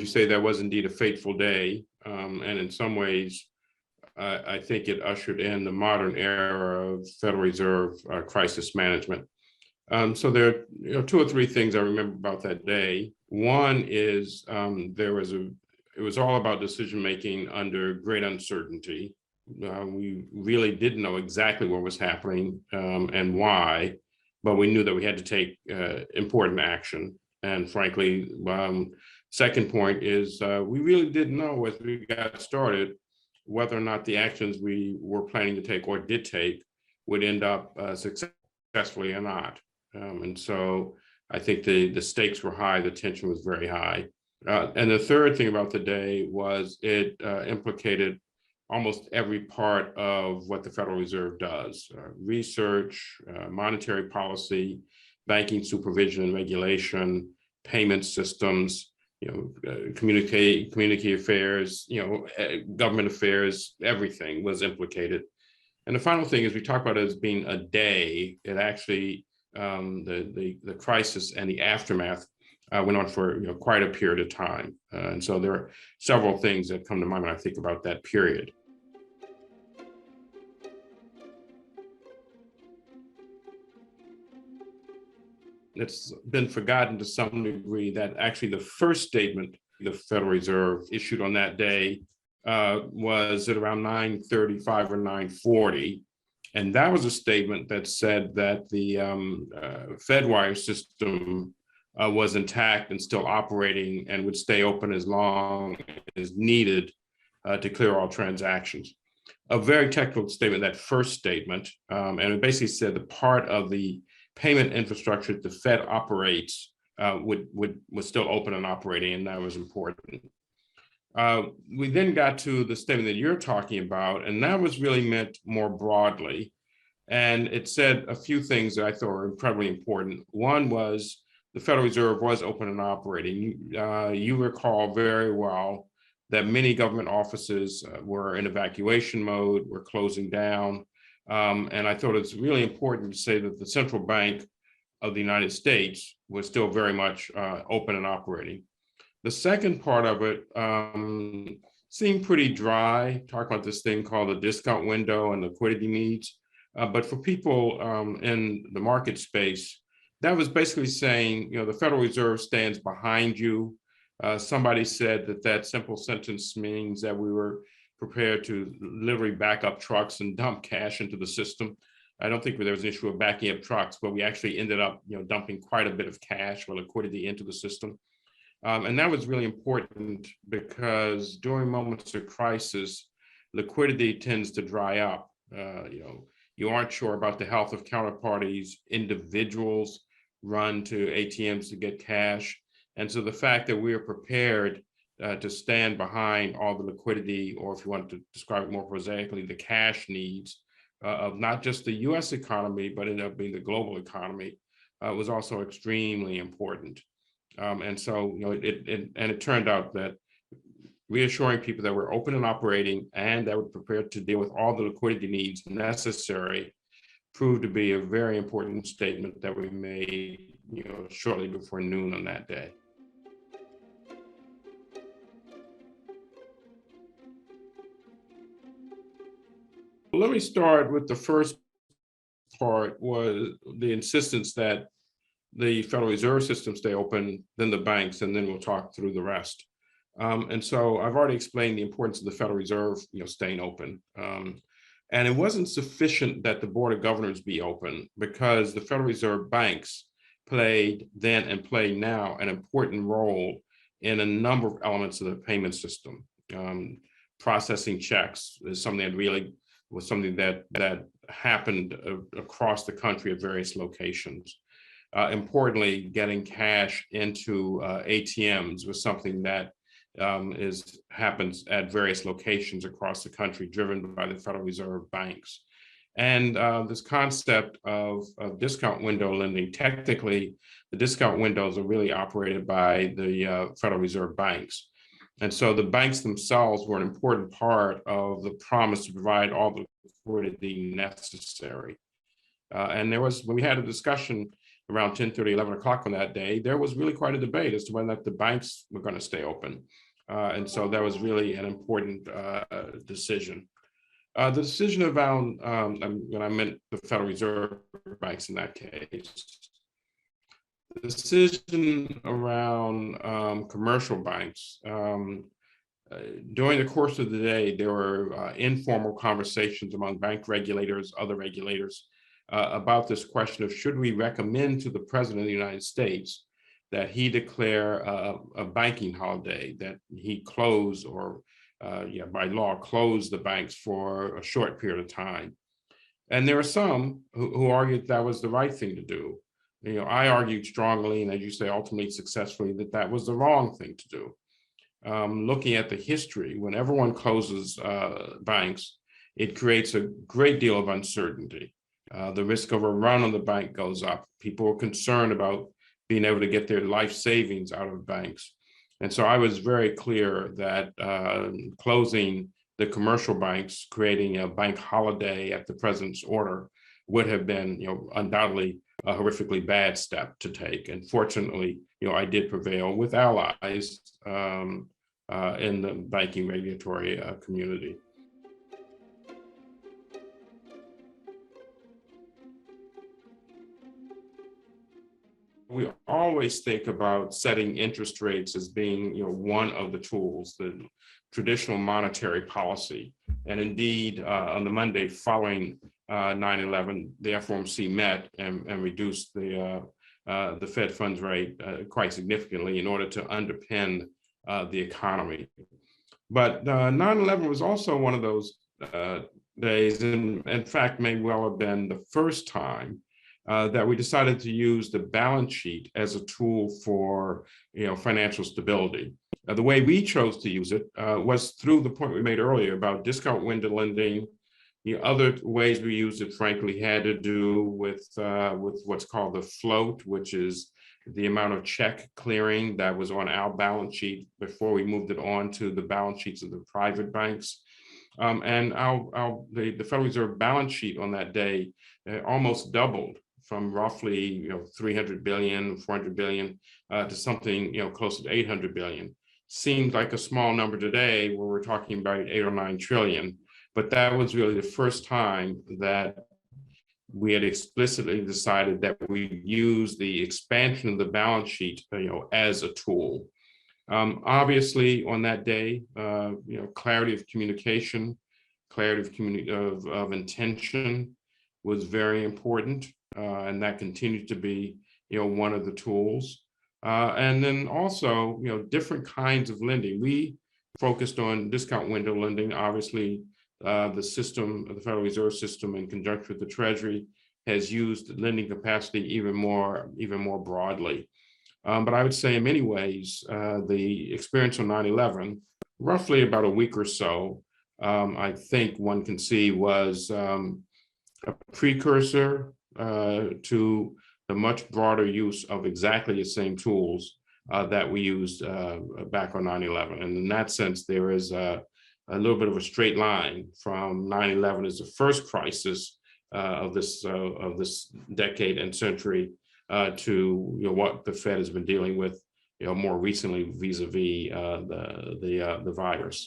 you say, that was indeed a fateful day. And in some ways, I think it ushered in the modern era of Federal Reserve crisis management. So there are two or three things I remember about that day. One is it was all about decision making under great uncertainty. We really didn't know exactly what was happening and why, but we knew that we had to take important action. And frankly, second point is we really didn't know as we got started whether or not the actions we were planning to take or did take would end up successfully or not. And so I think the stakes were high, the tension was very high. And the third thing about the day was it implicated almost every part of what the Federal Reserve does: research, monetary policy, banking supervision and regulation, payment systems, community affairs, government affairs. Everything was implicated. And the final thing is, we talk about it as being a day. It actually, the crisis and the aftermath went on for quite a period of time. And so there are several things that come to mind when I think about that period. It's been forgotten to some degree that actually the first statement the Federal Reserve issued on that day was at around 9:35 or 9:40. And that was a statement that said that the FedWire system was intact and still operating and would stay open as long as needed to clear all transactions. A very technical statement, that first statement, and it basically said the part of the payment infrastructure that the Fed operates was still open and operating, and that was important. We then got to the statement that you're talking about, and that was really meant more broadly. And it said a few things that I thought were incredibly important. One was the Federal Reserve was open and operating. You recall very well that many government offices were in evacuation mode, were closing down. And I thought it's really important to say that the central bank of the United States was still very much open and operating. The second part of it seemed pretty dry, talking about this thing called the discount window and liquidity needs. But for people in the market space, that was basically saying, the Federal Reserve stands behind you. Somebody said that simple sentence means that we were prepared to literally back up trucks and dump cash into the system. I don't think there was an issue of backing up trucks, but we actually ended up, dumping quite a bit of cash or liquidity into the system. And that was really important because during moments of crisis, liquidity tends to dry up. You aren't sure about the health of counterparties. Individuals run to ATMs to get cash. And so the fact that we are prepared to stand behind all the liquidity, or if you want to describe it more prosaically, the cash needs of not just the US economy, but ended up being the global economy, was also extremely important. And so, it turned out that reassuring people that we're open and operating and that we're prepared to deal with all the liquidity needs necessary proved to be a very important statement that we made, shortly before noon on that day. Let me start with the first part, was the insistence that the Federal Reserve System stay open, then the banks, and then we'll talk through the rest. And so I've already explained the importance of the Federal Reserve, staying open. And it wasn't sufficient that the Board of Governors be open, because the Federal Reserve banks played then and play now an important role in a number of elements of the payment system. Processing checks is something that really was something that happened across the country at various locations. Importantly, getting cash into ATMs was something that happens at various locations across the country, driven by the Federal Reserve banks. And this concept of discount window lending, technically, the discount windows are really operated by the Federal Reserve banks. And so the banks themselves were an important part of the promise to provide all the liquidity necessary. And when we had a discussion around 10:30, 11 o'clock on that day, there was really quite a debate as to whether or not the banks were going to stay open. And so that was really an important decision. The decision around, when I meant the Federal Reserve banks in that case, the decision around commercial banks, during the course of the day, there were informal conversations among bank regulators, other regulators, about this question of should we recommend to the President of the United States that he declare a banking holiday, that he close or by law, close the banks for a short period of time. And there are some who argued that was the right thing to do. I argued strongly, and as you say, ultimately successfully, that that was the wrong thing to do. Looking at the history, whenever one closes banks, it creates a great deal of uncertainty. The risk of a run on the bank goes up. People are concerned about being able to get their life savings out of banks. And so I was very clear that closing the commercial banks, creating a bank holiday at the president's order, would have been, undoubtedly a horrifically bad step to take. And fortunately, I did prevail with allies in the banking regulatory community. We always think about setting interest rates as being, one of the tools, the traditional monetary policy. And indeed, on the Monday following 9/11, the FOMC met and reduced the Fed funds rate quite significantly in order to underpin the economy. But 9/11 was also one of those days, and in fact, may well have been the first time that we decided to use the balance sheet as a tool for financial stability. The way we chose to use it was through the point we made earlier about discount window lending. The other ways we used it, frankly, had to do with what's called the float, which is the amount of check clearing that was on our balance sheet before we moved it on to the balance sheets of the private banks. And the Federal Reserve balance sheet on that day almost doubled from roughly 300 billion, 400 billion to something closer to 800 billion. Seems like a small number today where we're talking about 8 or 9 trillion, but that was really the first time that we had explicitly decided that we use the expansion of the balance sheet as a tool. Obviously, on that day, clarity of communication, clarity of intention was very important, and that continued to be, one of the tools. And then also, different kinds of lending. We focused on discount window lending. Obviously, the system, the Federal Reserve System, in conjunction with the Treasury, has used lending capacity even more broadly. But I would say in many ways, the experience on 9/11, roughly about a week or so, I think one can see was a precursor to the much broader use of exactly the same tools that we used back on 9/11. And in that sense, there is a little bit of a straight line from 9/11 as the first crisis of this decade and century to what the Fed has been dealing with more recently vis-a-vis the virus.